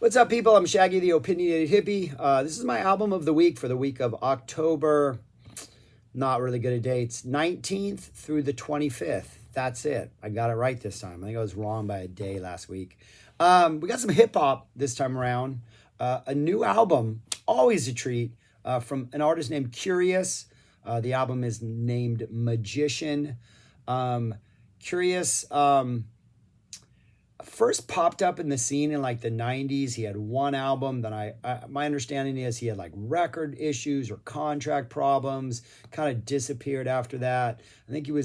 What's up, people? I'm Shaggy, the Opinionated Hippie. This is my album of the week for the week of October, not really good at dates, 19th through the 25th. That's it. I got it right this time. I think I was wrong by a day last week. We got some hip-hop this time around. A new album, always a treat, from an artist named Kurious. The album is named Majician. Kurious... first popped up in the scene in like the 90s. He had one album. Then my understanding is he had like record issues or contract problems, kind of disappeared after that. I think he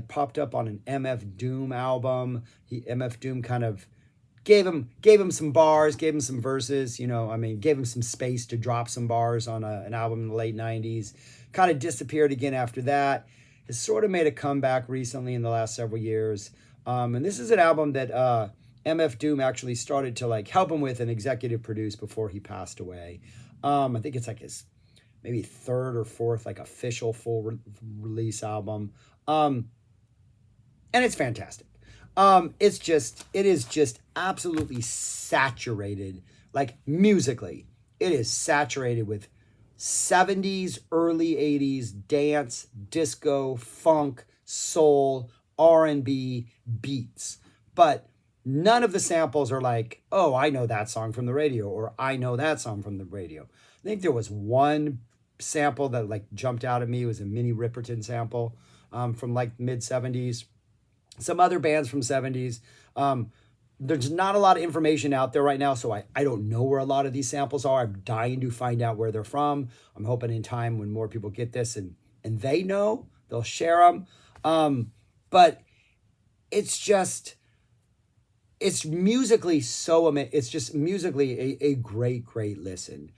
popped up on an MF Doom album. MF Doom kind of gave him some bars, gave him some verses, gave him some space to drop some bars on an album in the late 90s. Kind of disappeared again after that. Has sort of made a comeback recently in the last several years. And this is an album that MF Doom actually started to like help him with and executive produce before he passed away. I think it's like his maybe third or fourth like official full release album. And it's fantastic. It is just absolutely saturated, like musically. It is saturated with 70s, early 80s dance, disco, funk, soul, R&B beats, but none of the samples are like, oh, I know that song from the radio, or I know that song from the radio. I think there was one sample that like jumped out at me. It was a Minnie Riperton sample from like mid 70s. Some other bands from 70s. There's not a lot of information out there right now, so I don't know where a lot of these samples are. I'm dying to find out where they're from. I'm hoping in time when more people get this and they know, they'll share them. But it's musically it's just musically a great listen.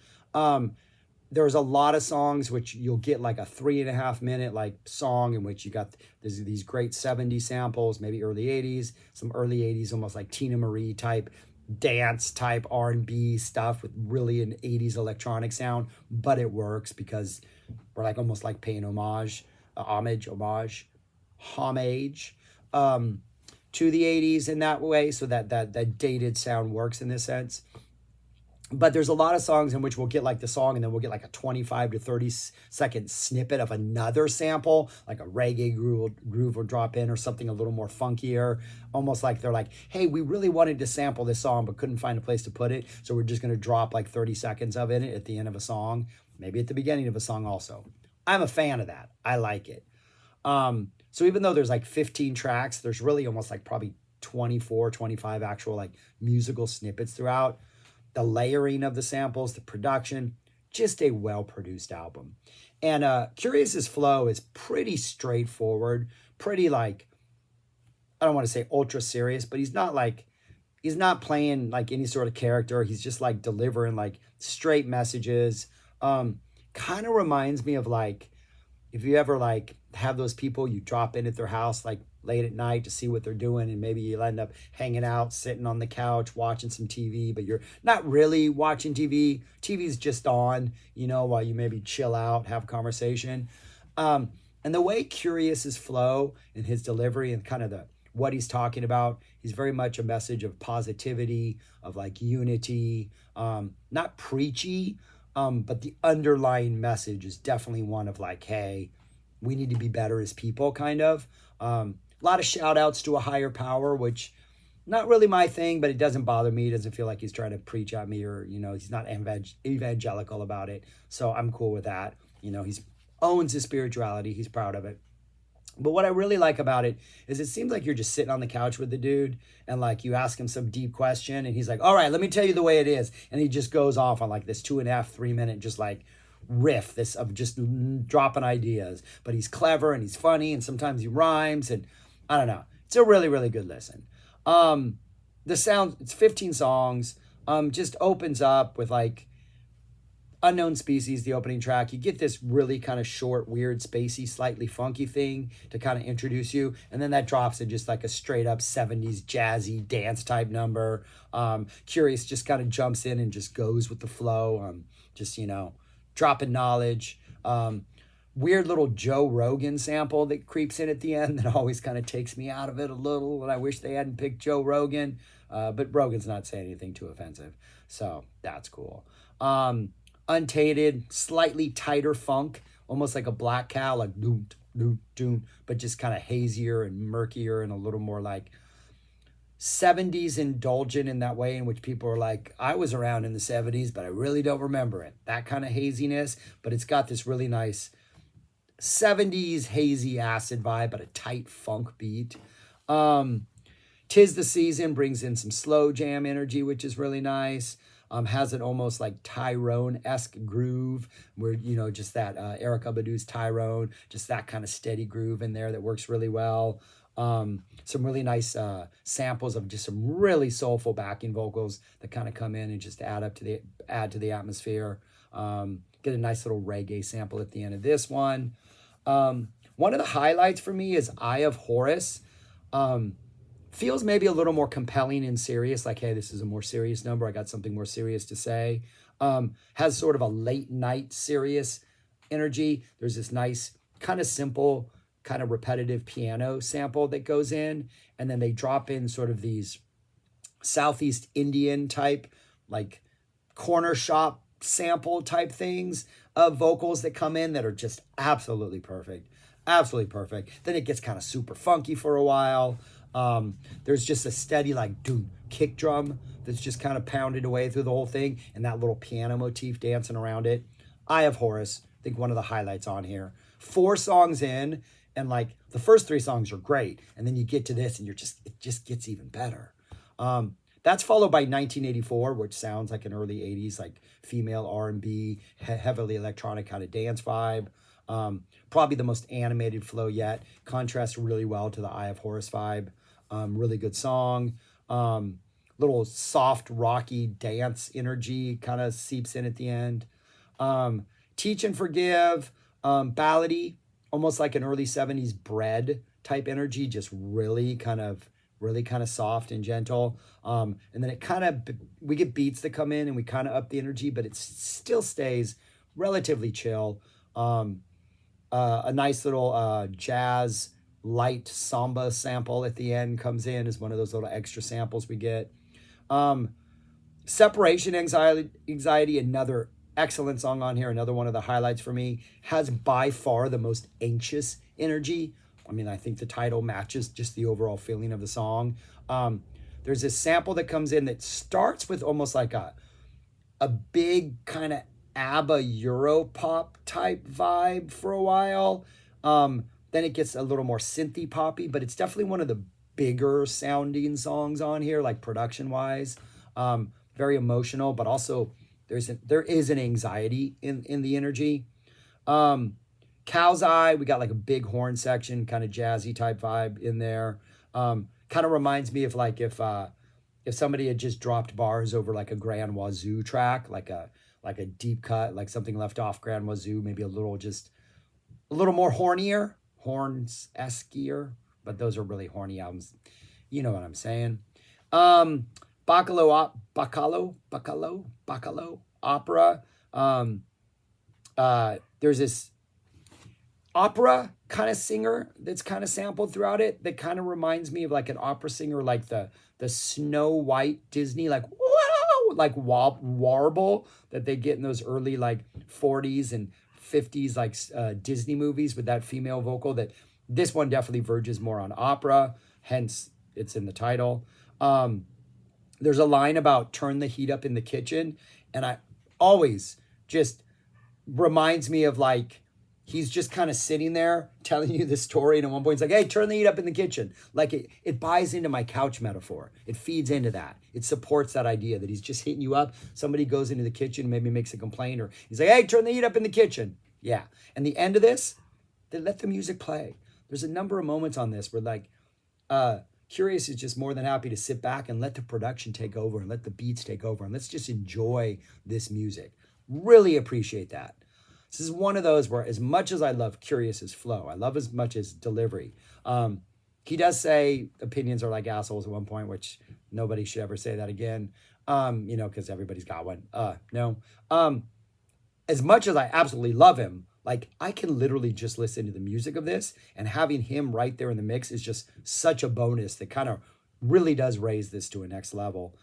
There's a lot of songs which you'll get like a 3.5 minute like song in which you got these great 70s samples, maybe early 80s, some early 80s, almost like Tina Marie type dance type R&B stuff with really an 80s electronic sound, but it works because we're like almost like paying homage to the 80s in that way, so that dated sound works in this sense. But there's a lot of songs in which we'll get like the song and then we'll get like a 25 to 30 second snippet of another sample, like a reggae groove will drop in or something a little more funkier, almost like they're like, hey, we really wanted to sample this song but couldn't find a place to put it, so we're just going to drop like 30 seconds of it at the end of a song, maybe at the beginning of a song also. I'm a fan of that. I like it. So even though there's like 15 tracks, there's really almost like probably 24, 25 actual like musical snippets throughout. The layering of the samples, the production, just a well-produced album. And Kurious's flow is pretty straightforward, pretty like, I don't want to say ultra serious, but he's not playing like any sort of character. He's just like delivering like straight messages. Kind of reminds me of like, if you ever like have those people you drop in at their house like late at night to see what they're doing, and maybe you'll end up hanging out, sitting on the couch, watching some TV, but you're not really watching TV. TV's just on, while you maybe chill out, have a conversation. And the way Kurious's flow and his delivery and kind of what he's talking about, he's very much a message of positivity, of like unity, not preachy, but the underlying message is definitely one of like, hey, we need to be better as people, kind of. A lot of shout outs to a higher power, which not really my thing, but it doesn't bother me. It doesn't feel like he's trying to preach at me or, he's not evangelical about it. So I'm cool with that. He owns his spirituality. He's proud of it. But what I really like about it is it seems like you're just sitting on the couch with the dude and like you ask him some deep question and he's like, all right, let me tell you the way it is. And he just goes off on like this 2.5, 3 minute, just like riff this of just dropping ideas. But he's clever and he's funny and sometimes he rhymes and I don't know. It's a really, really good listen. The sound, it's 15 songs, just opens up with like Unknown Species, the opening track. You get this really kind of short, weird, spacey, slightly funky thing to kind of introduce you. And then that drops in just like a straight up 70s jazzy dance type number. Kurious just kind of jumps in and just goes with the flow. Just, dropping knowledge. weird little Joe Rogan sample that creeps in at the end that always kind of takes me out of it a little. And I wish they hadn't picked Joe Rogan, but Rogan's not saying anything too offensive. So that's cool. Untainted, slightly tighter funk, almost like a Black Cow, like doom, doom, doom, but just kind of hazier and murkier and a little more like 70s indulgent in that way in which people are like, I was around in the 70s, but I really don't remember it. That kind of haziness, but it's got this really nice 70s hazy acid vibe, but a tight funk beat. Tis the Season brings in some slow jam energy, which is really nice. Has an almost like Tyrone-esque groove where, just that Erykah Badu's Tyrone, just that kind of steady groove in there that works really well. Some really nice samples of just some really soulful backing vocals that kind of come in and just add to the atmosphere. Get a nice little reggae sample at the end of this one. One of the highlights for me is Eye of Horus. Feels maybe a little more compelling and serious, like, hey, this is a more serious number. I got something more serious to say. Has sort of a late night serious energy. There's this nice, kind of simple, kind of repetitive piano sample that goes in, and then they drop in sort of these Southeast Indian type, like corner shop sample type things of vocals that come in that are just absolutely perfect. Absolutely perfect. Then it gets kind of super funky for a while. There's just a steady like doom kick drum that's just kind of pounded away through the whole thing, and that little piano motif dancing around it. Eye of Horus, I think one of the highlights on here. 4 songs in, and like the first 3 songs are great, and then you get to this and it just gets even better. That's followed by 1984, which sounds like an early 80s like female R&B, heavily electronic kind of dance vibe. Probably the most animated flow yet. Contrasts really well to the Eye of Horus vibe. Really good song. Little soft, rocky dance energy kind of seeps in at the end. Teach and Forgive, ballady, almost like an early 70s bread type energy, just really kind of soft and gentle. And then we get beats that come in and we kind of up the energy, but it still stays relatively chill. A nice little jazz light samba sample at the end comes in as one of those little extra samples we get. Separation Anxiety, another excellent song on here, another one of the highlights for me, has by far the most anxious energy. I mean, I think the title matches just the overall feeling of the song. There's this sample that comes in that starts with almost like a big kind of ABBA Europop type vibe for a while. Then it gets a little more synthy poppy, but it's definitely one of the bigger sounding songs on here, like production wise. Very emotional, but also there is an anxiety in the energy. Cow's Eye, we got like a big horn section, kind of jazzy type vibe in there. Kind of reminds me of like if somebody had just dropped bars over like a Grand Wazoo track, like a deep cut, like something left off Grand Wazoo, maybe a little more hornier, horns-eskier, but those are really horny albums. You know what I'm saying. Bacalo opera. There's this opera kind of singer that's kind of sampled throughout it that kind of reminds me of like an opera singer, like the Snow White Disney, like whoa, like warble that they get in those early like 40s and 50s like Disney movies with that female vocal. That this one definitely verges more on opera, hence it's in the title. There's a line about turn the heat up in the kitchen, and I always just reminds me of like he's just kind of sitting there telling you the story, and at one point he's like, hey, turn the heat up in the kitchen. Like it buys into my couch metaphor. It feeds into that. It supports that idea that he's just hitting you up. Somebody goes into the kitchen, maybe makes a complaint, or he's like, hey, turn the heat up in the kitchen. Yeah. And the end of this, they let the music play. There's a number of moments on this where like Kurious is just more than happy to sit back and let the production take over and let the beats take over, and let's just enjoy this music. Really appreciate that. This is one of those where, as much as I love Kurious's flow, I love as much as delivery. He does say opinions are like assholes at one point, which nobody should ever say that again, because everybody's got one. No. As much as I absolutely love him, Like, I can literally just listen to the music of this, and having him right there in the mix is just such a bonus that kind of really does raise this to a next level.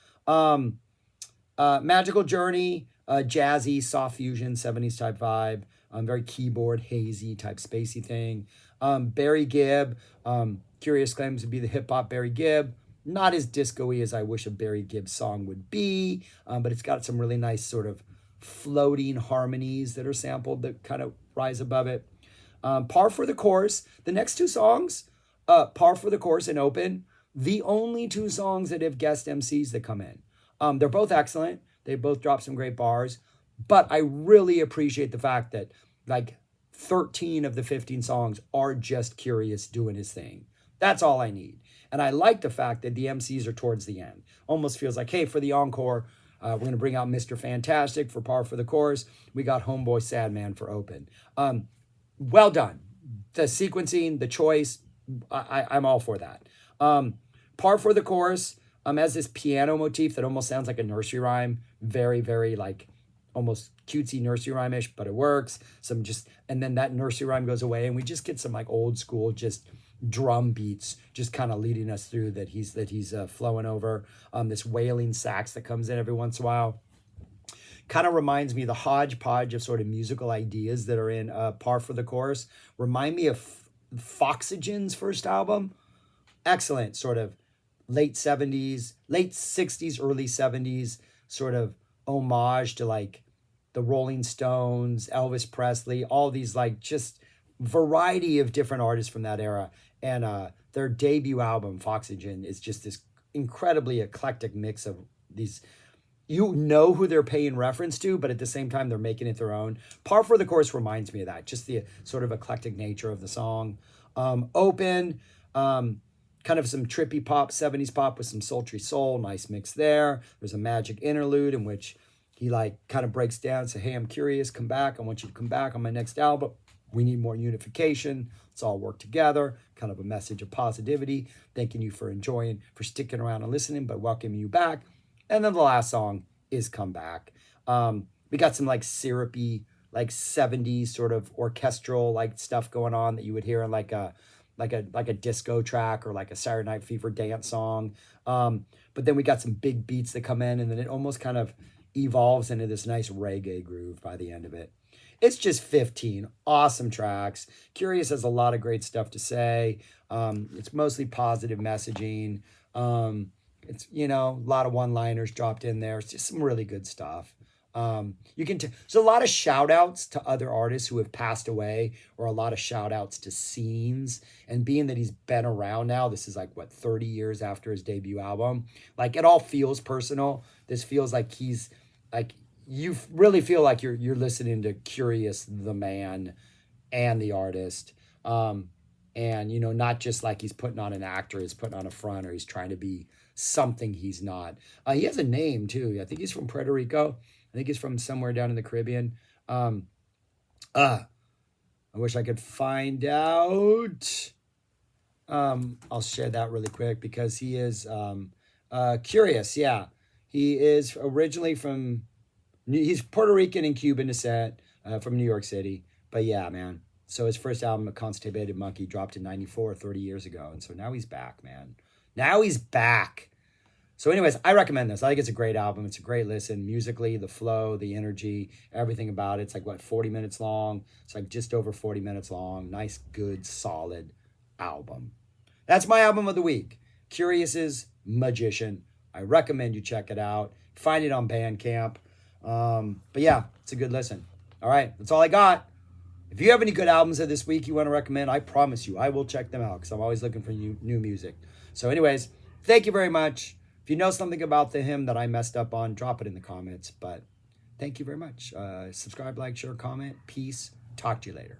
Magical Journey, jazzy, soft fusion, 70s type vibe, very keyboard, hazy type spacey thing. Barry Gibb, Kurious claims to be the hip hop Barry Gibb. Not as disco-y as I wish a Barry Gibb song would be, but it's got some really nice sort of floating harmonies that are sampled that kind of rise above it. Par for the Course. The next two songs, Par for the Course and Open, the only two songs that have guest MCs that come in. They're both excellent. They both drop some great bars, but I really appreciate the fact that like 13 of the 15 songs are just Kurious doing his thing. That's all I need. And I like the fact that the MCs are towards the end. Almost feels like, hey, for the encore, we're going to bring out Mr. Fantastic for Par for the Course. We got Homeboy Sadman for Open. Well done. The sequencing, the choice, I'm all for that. Par for the Course has this piano motif that almost sounds like a nursery rhyme. Very, very like almost cutesy nursery rhyme-ish, but it works. And then that nursery rhyme goes away, and we just get some like old school just drum beats just kind of leading us through that he's flowing over. This wailing sax that comes in every once in a while kind of reminds me, the hodgepodge of sort of musical ideas that are in Par for the Course remind me of Foxygen's first album. Excellent sort of late 60s, early 70s sort of homage to like the Rolling Stones, Elvis Presley, all these like just variety of different artists from that era. And their debut album, Foxygen, is just this incredibly eclectic mix of these, you know who they're paying reference to, but at the same time, they're making it their own. Par for the Course reminds me of that, just the sort of eclectic nature of the song. Open, kind of some trippy pop, 70s pop with some sultry soul, nice mix there. There's a magic interlude in which he like kind of breaks down and says, hey, I'm Kurious, come back. I want you to come back on my next album. We need more unification. Let's all work together. Kind of a message of positivity. Thanking you for enjoying, for sticking around and listening, but welcoming you back. And then the last song is Come Back. We got some like syrupy, like 70s sort of orchestral like stuff going on that you would hear in like a disco track or like a Saturday Night Fever dance song. But then we got some big beats that come in, and then it almost kind of evolves into this nice reggae groove by the end of it. It's just 15 awesome tracks. Kurious has a lot of great stuff to say. It's mostly positive messaging. It's, a lot of one-liners dropped in there. It's just some really good stuff. There's a lot of shout outs to other artists who have passed away, or a lot of shout outs to scenes. And being that he's been around now, this is like 30 years after his debut album. Like, it all feels personal. This feels like he's like, you really feel like you're listening to Kurious, the man and the artist. And, not just like he's putting on an actor, he's putting on a front, or he's trying to be something he's not. He has a name too. I think he's from Puerto Rico. I think he's from somewhere down in the Caribbean. I wish I could find out. I'll share that really quick because he is Kurious. Yeah, he is originally he's Puerto Rican and Cuban descent, from New York City. But yeah, man. So his first album, A Constipated Monkey, dropped in 94, 30 years ago. And so now he's back, man. Now he's back. So anyways, I recommend this. I think it's a great album. It's a great listen. Musically, the flow, the energy, everything about it. It's like, 40 minutes long? It's like just over 40 minutes long. Nice, good, solid album. That's my album of the week. Kurious's Magician. I recommend you check it out. Find it on Bandcamp. But yeah, it's a good listen. All right, that's all I got. If you have any good albums of this week you want to recommend, I promise you I will check them out because I'm always looking for new music. So anyways, thank you very much. If you know something about him that I messed up on, drop it in the comments. But thank you very much. Subscribe, like, share, comment. Peace. Talk to you later.